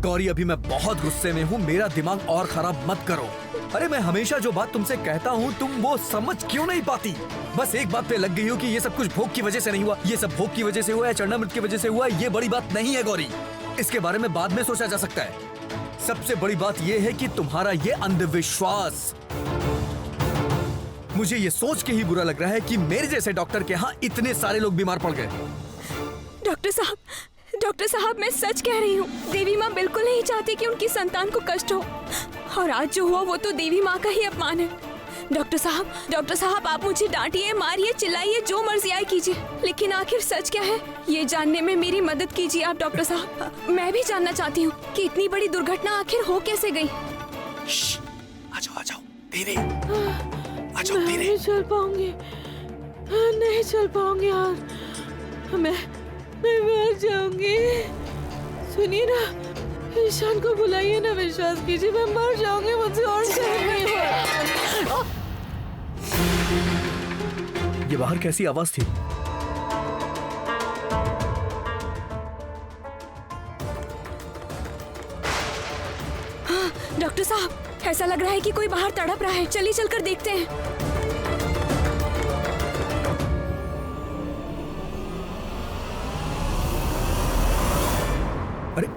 गौरी अभी मैं बहुत गुस्से में हूँ, मेरा दिमाग और खराब मत करो। अरे मैं हमेशा जो बात तुमसे कहता हूँ तुम वो समझ क्यों नहीं पाती? बस एक बात पे लग गई हो कि ये सब कुछ भोग की वजह से नहीं हुआ, ये सब भोग की वजह से हुआ है, चरणामृत की वजह से हुआ है। ये बड़ी बात नहीं है गौरी, इसके बारे में बाद में सोचा जा सकता है। सबसे बड़ी बात ये है कि तुम्हारा ये अंधविश्वास, मुझे ये सोच के ही बुरा लग रहा है कि मेरे जैसे डॉक्टर के यहाँ इतने सारे लोग बीमार पड़ गए। डॉक्टर साहब मैं सच कह रही हूँ। देवी माँ बिल्कुल नहीं चाहती कि उनकी संतान को कष्ट हो, और आज जो हुआ वो तो देवी माँ का ही अपमान है। डॉक्टर साहब आप मुझे डांटिए, मारिए, चिल्लाइए, जो मर्जी आए कीजिए, लेकिन आखिर सच क्या है ये जानने में मेरी मदद कीजिए आप डॉक्टर साहब। मैं भी जानना चाहती हूँ कि इतनी बड़ी दुर्घटना आखिर हो कैसे गई। आ जाओ धीरे, आ जाओ धीरे। नहीं चल पाऊंगी, नहीं चल पाऊंगी यार, मैं मर जाऊंगी। सुनिए ना, ईशान को बुलाइए ना, विश्वास कीजिए मैं मर जाऊंगी, मुझसे और सहन नहीं हो। ये बाहर कैसी आवाज थी? हाँ, डॉक्टर साहब ऐसा लग रहा है कि कोई बाहर तड़प रहा है, चलिए चलकर देखते हैं। अरे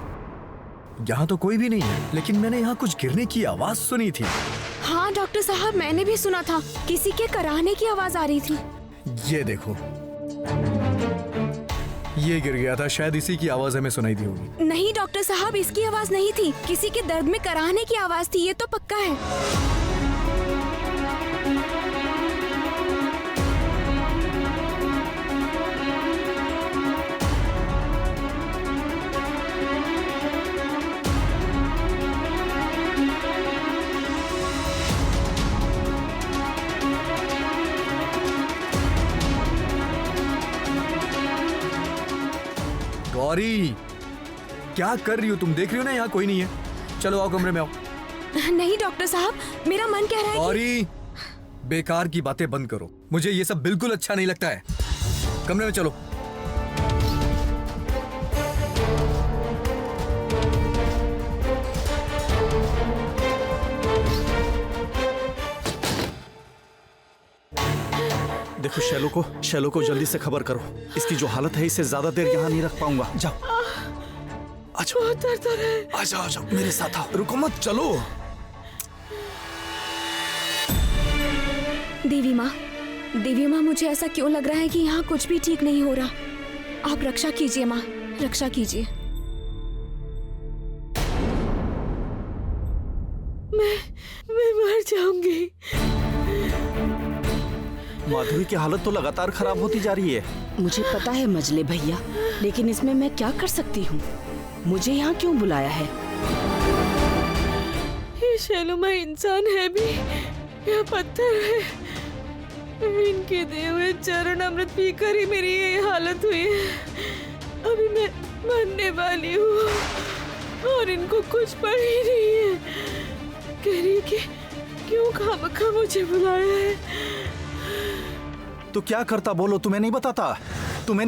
यहाँ तो कोई भी नहीं है, लेकिन मैंने यहाँ कुछ गिरने की आवाज सुनी थी। हाँ डॉक्टर साहब मैंने भी सुना था, किसी के कराहने की आवाज आ रही थी। ये देखो, ये गिर गया था, शायद इसी की आवाज हमें सुनाई दी होगी। नहीं डॉक्टर साहब इसकी आवाज नहीं थी, किसी के दर्द में कराहने की आवाज थी, ये तो पक्का है। गौरी क्या कर रही हो तुम? देख रही हो ना यहाँ कोई नहीं है। चलो आओ कमरे में आओ। नहीं डॉक्टर साहब मेरा मन कह रहा है गौरी बेकार की बातें बंद करो, मुझे ये सब बिल्कुल अच्छा नहीं लगता है। कमरे में चलो। देखो शैलो को जल्दी से खबर करो, इसकी जो हालत है इससे ज्यादा देर यहाँ नहीं रख पाऊंगा। जाओ आ जाओ, आ जाओ मेरे साथ आओ, रुको मत, चलो। देवी माँ मुझे ऐसा क्यों लग रहा है कि यहाँ कुछ भी ठीक नहीं हो रहा। आप रक्षा कीजिए माँ, रक्षा कीजिए। मैं मर जाऊंगी। माधुरी की हालत तो लगातार खराब होती जा रही है। मुझे पता है मजले भैया, लेकिन इसमें मैं क्या कर सकती हूँ? मुझे यहाँ क्यों बुलाया है? ये शैलुमा इंसान है भी या पत्थर है? इनके दिए हुए चरण अमृत पीकर ही मेरी ये हालत हुई है। अभी मैं मरने वाली हूँ और इनको कुछ पड़ ही नहीं है। कह रही कि क्यों खामखा मुझे बुलाया है। तो क्या करता बोलो? तुम्हें नहीं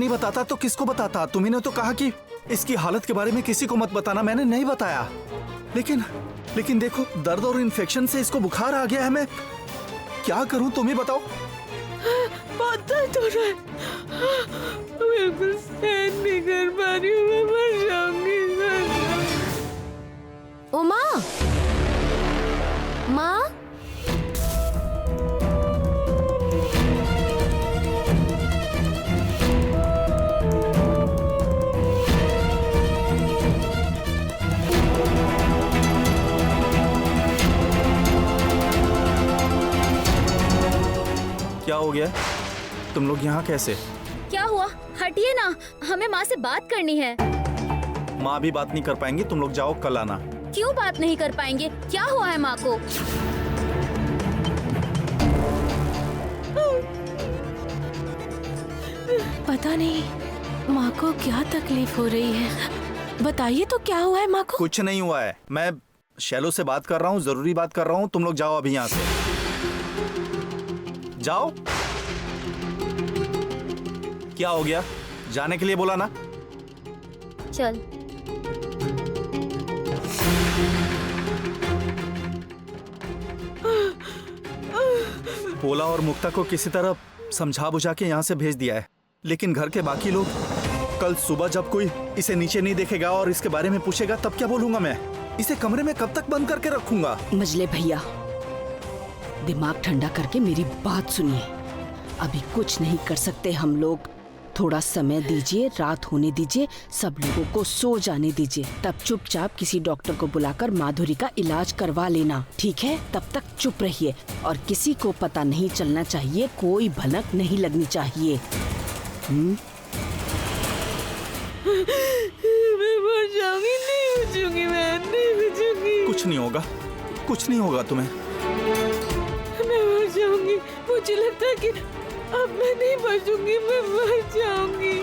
बताता तो किसको बताता? तुम्ही ने तो कहा कि इसकी हालत के बारे में किसी को मत बताना, मैंने नहीं बताया। लेकिन देखो दर्द और इन्फेक्शन से इसको बुखार आ गया है। मैं क्या करूं तुम ही बताओ। बहुत दर्द हो रहा है, बिल्कुल सहन नहीं कर पा रही हूँ, मैं मर जाऊंगी। ओ माँ, माँ क्या हो गया? तुम लोग यहाँ कैसे? क्या हुआ? हटिए ना, हमें माँ से बात करनी है। माँ भी बात नहीं कर पाएंगी, तुम लोग जाओ, कल आना। क्यों बात नहीं कर पाएंगे? क्या हुआ है माँ को? पता नहीं माँ को क्या तकलीफ हो रही है, बताइए तो क्या हुआ है माँ को? कुछ नहीं हुआ है, मैं शैलो से बात कर रहा हूँ, जरूरी बात कर रहा हूँ। तुम लोग जाओ अभी यहाँ से, जाओ। क्या हो गया? जाने के लिए बोला ना। चल। पोला और मुक्ता को किसी तरह समझा बुझा के यहाँ से भेज दिया है, लेकिन घर के बाकी लोग कल सुबह जब कोई इसे नीचे नहीं देखेगा और इसके बारे में पूछेगा तब क्या बोलूंगा मैं? इसे कमरे में कब तक बंद करके रखूंगा? मजले भैया, दिमाग ठंडा करके मेरी बात सुनिए। अभी कुछ नहीं कर सकते हम लोग। थोड़ा समय दीजिए, रात होने दीजिए, सब लोगों को सो जाने दीजिए, तब चुपचाप किसी डॉक्टर को बुलाकर माधुरी का इलाज करवा लेना, ठीक है? तब तक चुप रहिए और किसी को पता नहीं चलना चाहिए, कोई भनक नहीं लगनी चाहिए। मैं मर जाऊंगी, नहीं बचूंगी, मैं नहीं बचूंगी। कुछ नहीं होगा, कुछ नहीं होगा तुम्हें। मैं मर जाऊंगी, मुझे लगता है कि अब मैं नहीं बचूंगी, मैं मर जाऊंगी।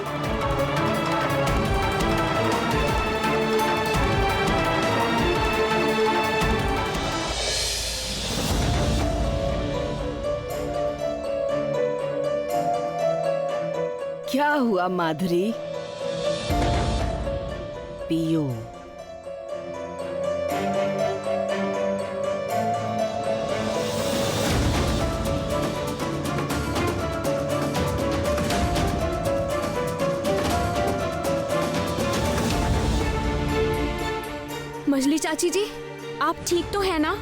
क्या हुआ माधुरी? पियो। मजली चाची जी, आप ठीक तो है ना?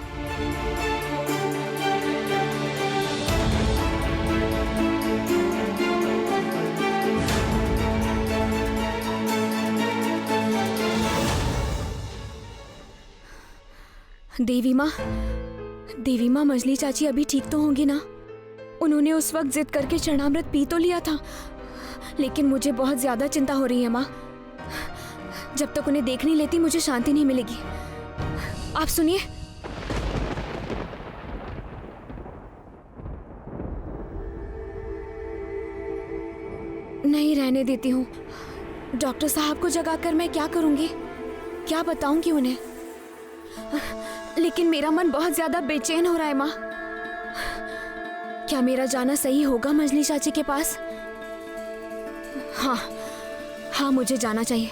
देवी माँ मजली चाची अभी ठीक तो होंगी ना? उन्होंने उस वक्त जिद करके चरणामृत पी तो लिया था, लेकिन मुझे बहुत ज्यादा चिंता हो रही है माँ। जब तक उन्हें देख नहीं लेती मुझे शांति नहीं मिलेगी। आप सुनिए। नहीं रहने देती हूँ। डॉक्टर साहब को जगाकर मैं क्या करूंगी? क्या बताऊंगी उन्हें? लेकिन मेरा मन बहुत ज्यादा बेचैन हो रहा है माँ। क्या मेरा जाना सही होगा मजली चाची के पास? हाँ, मुझे जाना चाहिए।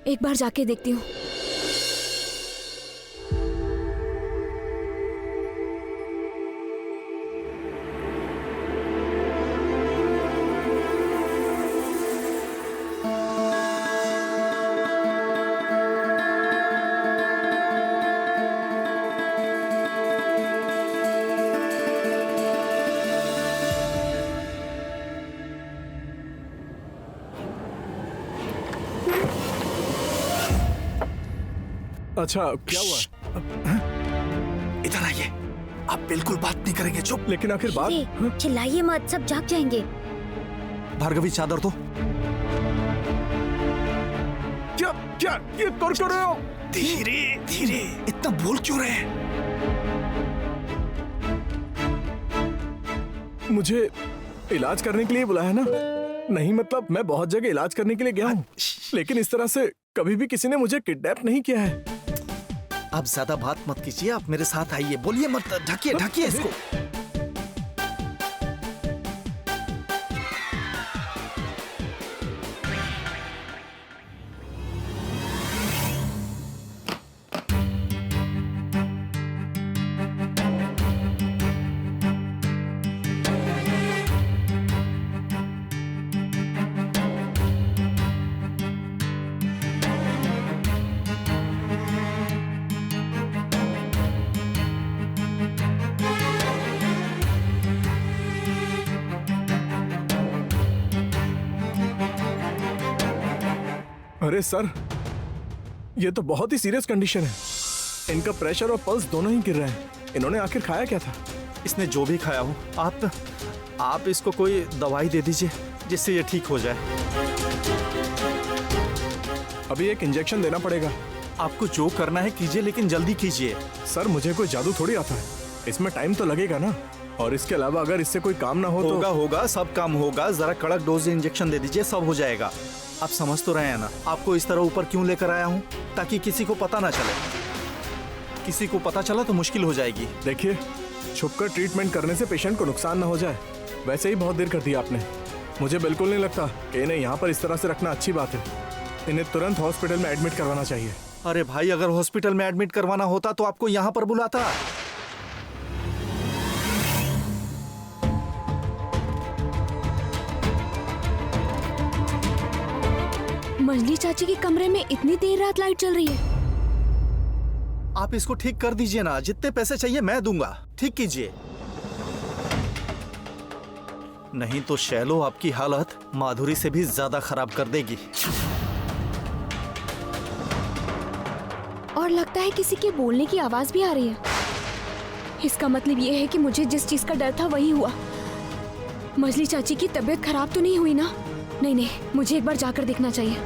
एक बार जाके देखती हूँ। अच्छा, क्या हुआ? इधर आइए। आप बिल्कुल बात नहीं करेंगे, चुप। लेकिन आखिर बात? चिल्लाइए मत, सब जाग जाएंगे। भार्गवी चादर दो। क्या क्या ये कर रहे हो? धीरे धीरे, इतना बोल क्यों रहे हैं? मुझे इलाज करने के लिए बुलाया ना? नहीं, मतलब मैं बहुत जगह इलाज करने के लिए गया हूँ, लेकिन इस तरह से कभी भी किसी ने मुझे किडनैप नहीं किया है। आप ज्यादा बात मत कीजिए, आप मेरे साथ आइए। बोलिए मत, ढकिए ढकिए इसको। अरे सर, ये तो बहुत ही सीरियस कंडीशन है। इनका प्रेशर और पल्स दोनों ही गिर रहे हैं। इन्होंने आखिर खाया क्या था? इसने जो भी खाया हो, आप इसको कोई दवाई दे दीजिए जिससे ये ठीक हो जाए। अभी एक इंजेक्शन देना पड़ेगा। आपको जो करना है कीजिए, लेकिन जल्दी कीजिए। सर, मुझे कोई जादू थोड़ी आता है, इसमें टाइम तो लगेगा ना। और इसके अलावा अगर इससे कोई काम ना हो तो होगा, सब काम होगा। जरा कड़क डोज इंजेक्शन दे दीजिए, सब हो जाएगा। आप समझ तो रहे हैं ना? आपको इस तरह ऊपर क्यों लेकर आया हूँ? ताकि किसी को पता ना चले। किसी को पता चला तो मुश्किल हो जाएगी। देखिए, छुपकर ट्रीटमेंट करने से पेशेंट को नुकसान ना हो जाए। वैसे ही बहुत देर कर दी आपने। मुझे बिल्कुल नहीं लगता कि इन्हें यहाँ पर इस तरह से रखना अच्छी बात है। इन्हें तुरंत हॉस्पिटल में एडमिट करवाना चाहिए। अरे भाई, अगर हॉस्पिटल में एडमिट करवाना होता तो आपको यहाँ पर बुलाता। मंजली चाची के कमरे में इतनी देर रात लाइट चल रही है। आप इसको ठीक कर दीजिए ना, जितने पैसे चाहिए मैं दूंगा, ठीक कीजिए। नहीं तो शैलो आपकी हालत माधुरी से भी ज्यादा खराब कर देगी। और लगता है किसी के बोलने की आवाज भी आ रही है। इसका मतलब ये है कि मुझे जिस चीज का डर था वही हुआ। मंजली चाची की तबीयत खराब तो नहीं हुई ना? नहीं नहीं, मुझे एक बार जाकर देखना चाहिए।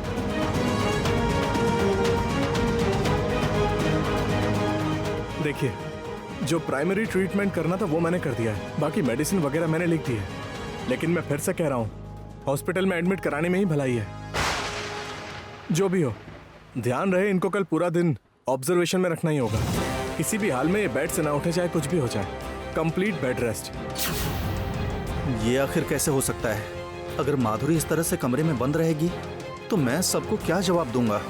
देखिए, जो प्राइमरी ट्रीटमेंट करना था वो मैंने कर दिया है, बाकी मेडिसिन वगैरह मैंने लिख दी है। लेकिन मैं फिर से कह रहा हूँ, हॉस्पिटल में एडमिट कराने में ही भलाई है। जो भी हो, ध्यान रहे इनको कल पूरा दिन ऑब्जर्वेशन में रखना ही होगा। किसी भी हाल में ये बेड से ना उठे, चाहे कुछ भी हो जाए। Complete bed rest. ये आखिर कैसे हो सकता है? अगर माधुरी इस तरह से कमरे में बंद रहेगी तो मैं सबको क्या जवाब दूंगा?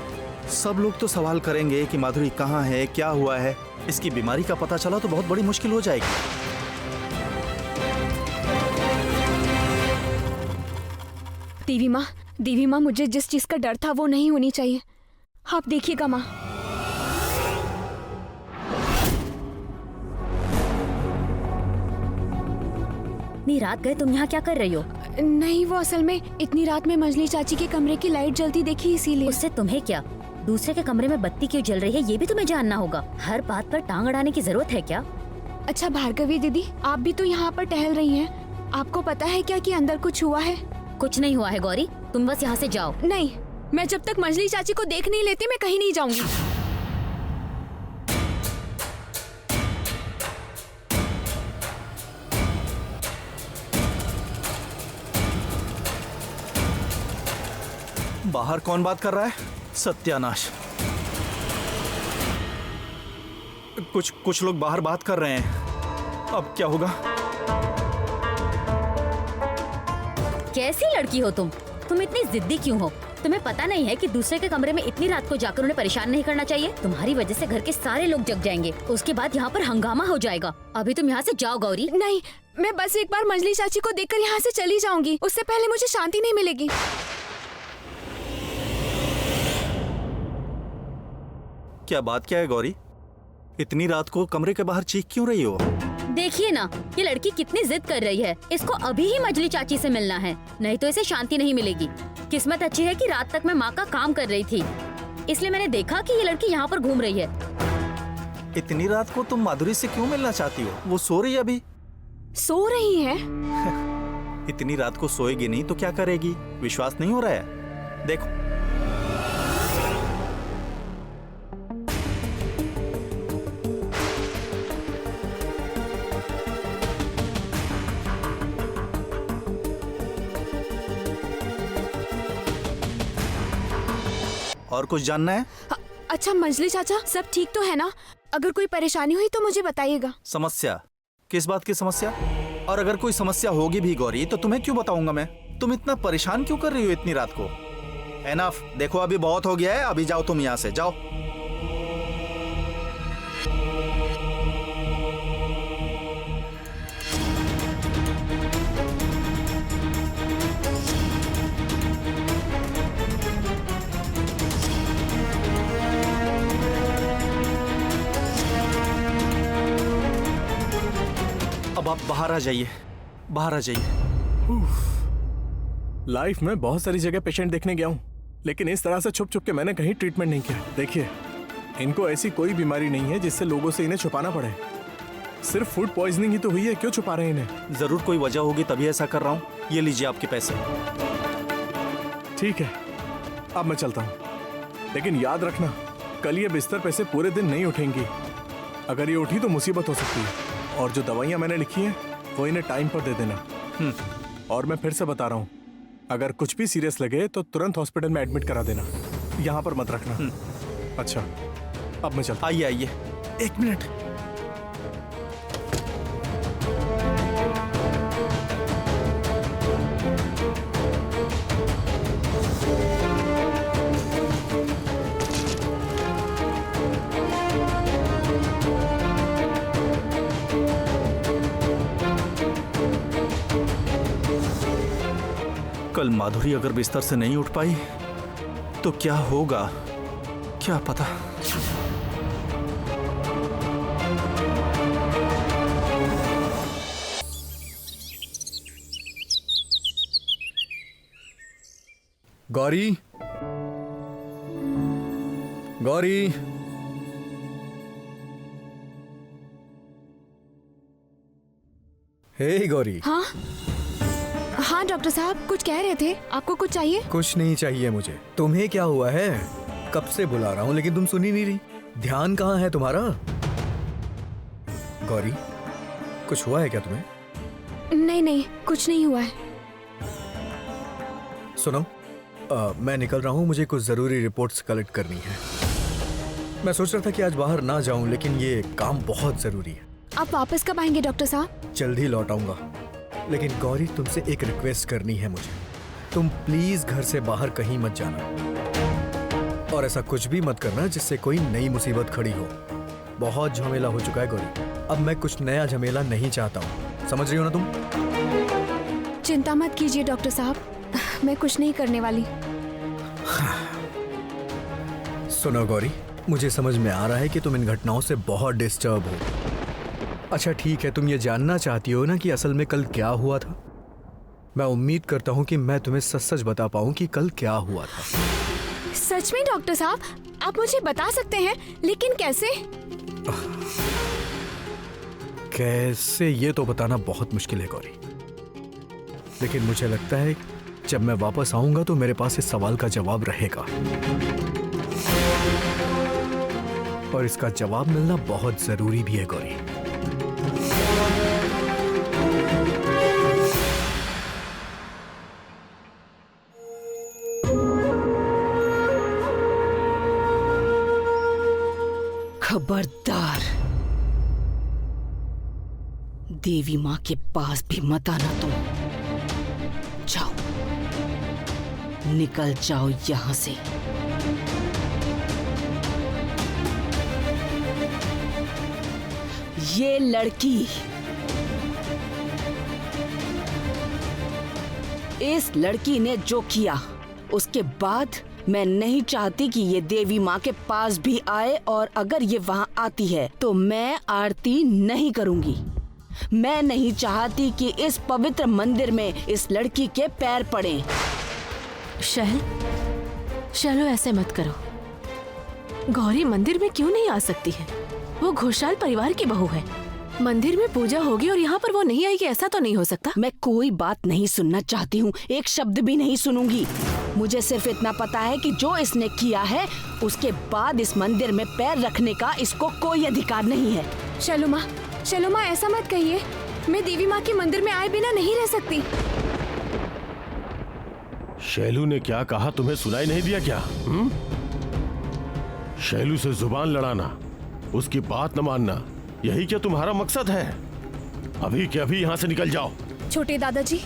सब लोग तो सवाल करेंगे कि माधुरी कहाँ है, क्या हुआ है। इसकी बीमारी का पता चला तो बहुत बड़ी मुश्किल हो जाएगी। देवी माँ, मुझे जिस चीज का डर था वो नहीं होनी चाहिए। आप देखिएगा माँ। इतनी रात गए तुम यहाँ क्या कर रही हो? नहीं, वो असल में इतनी रात में मंजली चाची के कमरे की लाइट जलती देखी, इसीलिए। उससे तुम्हें क्या? दूसरे के कमरे में बत्ती क्यों जल रही है ये भी तुम्हें जानना होगा। हर बात पर टांग अड़ाने की जरूरत है क्या? अच्छा भार्गवी दीदी, आप भी तो यहाँ पर टहल रही हैं। आपको पता है क्या कि अंदर कुछ हुआ है? कुछ नहीं हुआ है गौरी, तुम बस यहाँ से जाओ। नहीं, मैं जब तक मंजली चाची को देख नहीं लेती मैं कहीं नहीं जाऊंगी। बाहर कौन बात कर रहा है? सत्यानाश। कुछ लोग बाहर बात कर रहे हैं। अब क्या होगा? कैसी लड़की हो तुम इतनी जिद्दी क्यों हो? तुम्हें पता नहीं है कि दूसरे के कमरे में इतनी रात को जाकर उन्हें परेशान नहीं करना चाहिए? तुम्हारी वजह से घर के सारे लोग जग जाएंगे, उसके बाद यहाँ पर हंगामा हो जाएगा। अभी तुम यहाँ से जाओ गौरी। नहीं, मैं बस एक बार मंजली चाची को देखकर यहाँ से चली जाऊंगी। उससे पहले मुझे शांति नहीं मिलेगी। क्या बात क्या है गौरी? इतनी रात को कमरे के बाहर चीख क्यों रही हो? देखिए ना, ये लड़की कितनी जिद कर रही है। इसको अभी ही मंजली चाची से मिलना है, नहीं तो इसे शांति नहीं मिलेगी। किस्मत अच्छी है कि रात तक मैं माँ का काम कर रही थी, इसलिए मैंने देखा कि ये लड़की यहाँ पर घूम रही है। इतनी रात को तुम माधुरी से क्यों मिलना चाहती हो? वो सो रही है अभी। सो रही है? इतनी रात को सोएगी नहीं तो क्या करेगी? विश्वास नहीं हो रहा है? देखो, और कुछ जानना है? अच्छा मंजली चाचा, सब ठीक तो है ना? अगर कोई परेशानी हुई तो मुझे बताइएगा। समस्या? किस बात की समस्या? और अगर कोई समस्या होगी भी गौरी तो तुम्हें क्यों बताऊंगा मैं? तुम इतना परेशान क्यों कर रही हो इतनी रात को? एनफ, देखो अभी बहुत हो गया है, अभी जाओ तुम यहाँ से, जाओ। अब आप बाहर आ जाइए, बाहर आ जाइए। लाइफ में बहुत सारी जगह पेशेंट देखने गया हूँ, लेकिन इस तरह से छुप छुप के मैंने कहीं ट्रीटमेंट नहीं किया। देखिए, इनको ऐसी कोई बीमारी नहीं है जिससे लोगों से इन्हें छुपाना पड़े। सिर्फ फूड पॉइजनिंग ही तो हुई है, क्यों छुपा रहे हैं इन्हें? जरूर कोई वजह होगी तभी ऐसा कर रहा हूँ। ये लीजिए आपके पैसे। ठीक है, अब मैं चलता हूँ, लेकिन याद रखना कल ये बिस्तर पे से पूरे दिन नहीं उठेंगी। अगर ये उठी तो मुसीबत हो सकती है। और जो दवाइयाँ मैंने लिखी हैं वो इन्हें टाइम पर दे देना। और मैं फिर से बता रहा हूँ, अगर कुछ भी सीरियस लगे तो तुरंत हॉस्पिटल में एडमिट करा देना, यहाँ पर मत रखना। अच्छा, अब मैं चलता। आइए आइए, एक मिनट। कल माधुरी अगर बिस्तर से नहीं उठ पाई तो क्या होगा, क्या पता। गौरी, गौरी, हे गौरी। हाँ हाँ डॉक्टर साहब, कुछ कह रहे थे, आपको कुछ चाहिए? कुछ नहीं चाहिए मुझे। तुम्हें क्या हुआ है? कब से बुला रहा हूँ लेकिन तुम सुन ही नहीं रही। ध्यान कहाँ है तुम्हारा? गौरी, कुछ हुआ है क्या तुम्हें? नहीं नहीं, कुछ नहीं हुआ है। सुनो, मैं निकल रहा हूँ, मुझे कुछ जरूरी रिपोर्ट्स कलेक्ट करनी है। मैं सोच रहा था कि आज बाहर ना जाऊं, लेकिन ये काम बहुत जरूरी है। आप वापस कब आएंगे डॉक्टर साहब? जल्द ही लौट आऊंगा। लेकिन गौरी, तुमसे एक रिक्वेस्ट करनी है मुझे। तुम प्लीज घर से बाहर कहीं मत जाना, और ऐसा कुछ भी मत करना जिससे कोई नई मुसीबत खड़ी हो। बहुत झमेला हो चुका है गौरी, अब मैं कुछ नया झमेला नहीं चाहता हूँ। समझ रही हो ना तुम? चिंता मत कीजिए डॉक्टर साहब, मैं कुछ नहीं करने वाली। सुनो गौरी, मुझे समझ में आ रहा है कि तुम इन घटनाओं से बहुत डिस्टर्ब हो। अच्छा ठीक है, तुम ये जानना चाहती हो ना कि असल में कल क्या हुआ था। मैं उम्मीद करता हूँ कि मैं तुम्हें सच सच बता पाऊँ कि कल क्या हुआ था। सच में डॉक्टर साहब, आप मुझे बता सकते हैं, लेकिन कैसे? कैसे ये तो बताना बहुत मुश्किल है गौरी, लेकिन मुझे लगता है जब मैं वापस आऊंगा तो मेरे पास इस सवाल का जवाब रहेगा, और इसका जवाब मिलना बहुत जरूरी भी है गौरी। खबरदार, देवी माँ के पास भी मत आना तुम। जाओ, निकल जाओ यहां से। ये लड़की, इस लड़की ने जो किया, उसके बाद मैं नहीं चाहती कि ये देवी माँ के पास भी आए, और अगर ये वहाँ आती है तो मैं आरती नहीं करूँगी। मैं नहीं चाहती कि इस पवित्र मंदिर में इस लड़की के पैर पड़ें। चलो ऐसे मत करो। गौरी मंदिर में क्यों नहीं आ सकती है? वो घोषाल परिवार की बहू है। मंदिर में पूजा होगी और यहाँ पर वो नहीं आएगी, ऐसा तो नहीं हो सकता। मैं कोई बात नहीं सुनना चाहती हूँ, एक शब्द भी नहीं सुनूंगी। मुझे सिर्फ इतना पता है कि जो इसने किया है, उसके बाद इस मंदिर में पैर रखने का इसको कोई अधिकार नहीं है। चलो माँ, ऐसा मत कहिए। मैं देवी माँ के मंदिर में आए बिना नहीं रह सकती। शैलू ने क्या कहा, तुम्हें सुनाई नहीं दिया क्या? शैलू से जुबान लड़ाना, उसकी बात न मानना, यही क्या तुम्हारा मकसद है? अभी के अभी यहाँ से निकल जाओ। छोटे दादाजी,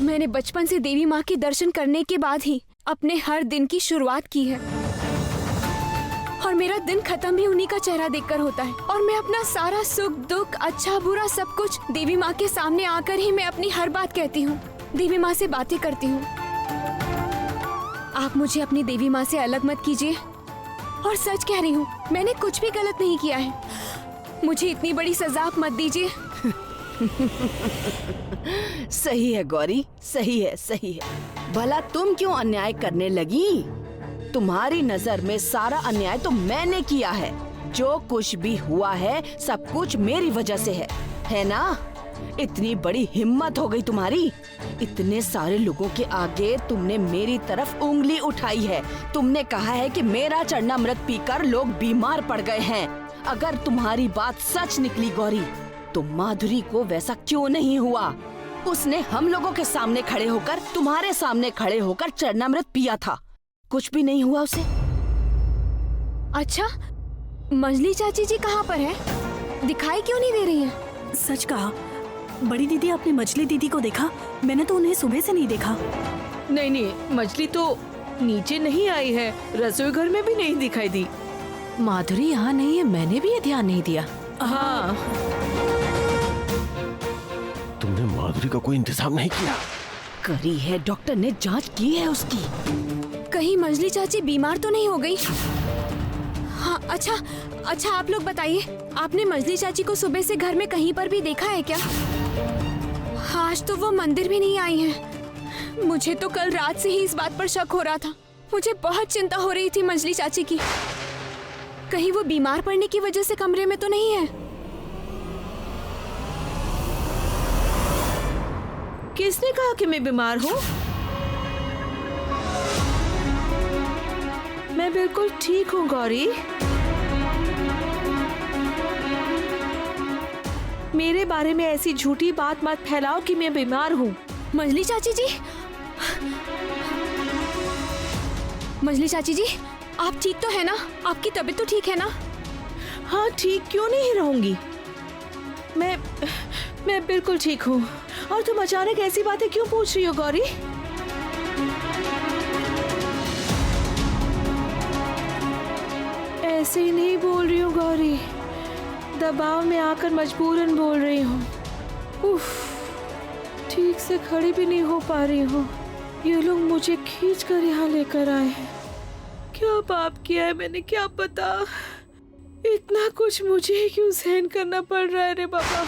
मैंने बचपन से देवी माँ के दर्शन करने के बाद ही अपने हर दिन की शुरुआत की है, और मेरा दिन खत्म भी उन्हीं का चेहरा देखकर होता है। और मैं अपना सारा सुख दुख, अच्छा बुरा सब कुछ देवी माँ के सामने आकर ही मैं अपनी हर बात कहती हूँ, देवी माँ से बातें करती हूँ। आप मुझे अपनी देवी माँ से अलग मत कीजिए, और सच कह रही हूँ, मैंने कुछ भी गलत नहीं किया है। मुझे इतनी बड़ी सजा आप मत दीजिए। सही है गौरी, सही है। भला तुम क्यों अन्याय करने लगी? तुम्हारी नजर में सारा अन्याय तो मैंने किया है। जो कुछ भी हुआ है सब कुछ मेरी वजह से है ना? इतनी बड़ी हिम्मत हो गई तुम्हारी। इतने सारे लोगों के आगे तुमने मेरी तरफ उंगली उठाई है। तुमने कहा है कि मेरा चरणामृत पीकर लोग बीमार पड़ गए हैं। अगर तुम्हारी बात सच निकली गौरी, तो माधुरी को वैसा क्यों नहीं हुआ? उसने हम लोगों के सामने खड़े होकर, तुम्हारे सामने खड़े होकर चरणामृत पिया था, कुछ भी नहीं हुआ उसे। अच्छा, मंजली चाची जी कहाँ पर है? दिखाई क्यों नहीं दे रही है? सच कहा, बड़ी दीदी, आपने मछली दीदी को देखा? मैंने तो उन्हें सुबह से नहीं देखा। नहीं, मछली तो नीचे नहीं आई है, रसोई घर में भी नहीं दिखाई दी। माधुरी यहाँ नहीं है, मैंने भी ये ध्यान नहीं दिया। हाँ, तुमने माधुरी का कोई इंतजाम नहीं किया? करी है, डॉक्टर ने जांच की है उसकी। कहीं मंजली चाची बीमार तो नहीं हो गई? हाँ, अच्छा आप लोग बताइए, आपने मंजली चाची को सुबह से घर में कहीं पर भी देखा है क्या? आज तो वो मंदिर भी नहीं आई हैं। मुझे तो कल रात से ही इस बात पर शक हो रहा था। मुझे बहुत चिंता हो रही थी मंजली चाची की। कहीं वो बीमार पड़ने की वजह से कमरे में तो नहीं है? किसने कहा कि मैं बीमार हूँ? मैं बिल्कुल ठीक हूँ गौरी। मेरे बारे में ऐसी झूठी बात मत फैलाओ कि मैं बीमार हूँ। मंजली चाची जी, मंजली चाची जी, आप ठीक तो है ना? आपकी तबीयत तो ठीक है ना? हाँ, ठीक क्यों नहीं रहूंगी? मैं बिल्कुल ठीक हूँ। और तुम अचानक ऐसी बातें क्यों पूछ रही हो गौरी? ऐसे ही नहीं बोल रही हूँ गौरी, दबाव में आकर मजबूरन बोल रही हूँ। उफ, ठीक से खड़ी भी नहीं हो पा रही हूँ। ये लोग मुझे खींच कर यहाँ लेकर आए हैं। क्या पाप किया है मैंने, क्या पता। इतना कुछ मुझे ही क्यों सहन करना पड़ रहा है रे बाबा।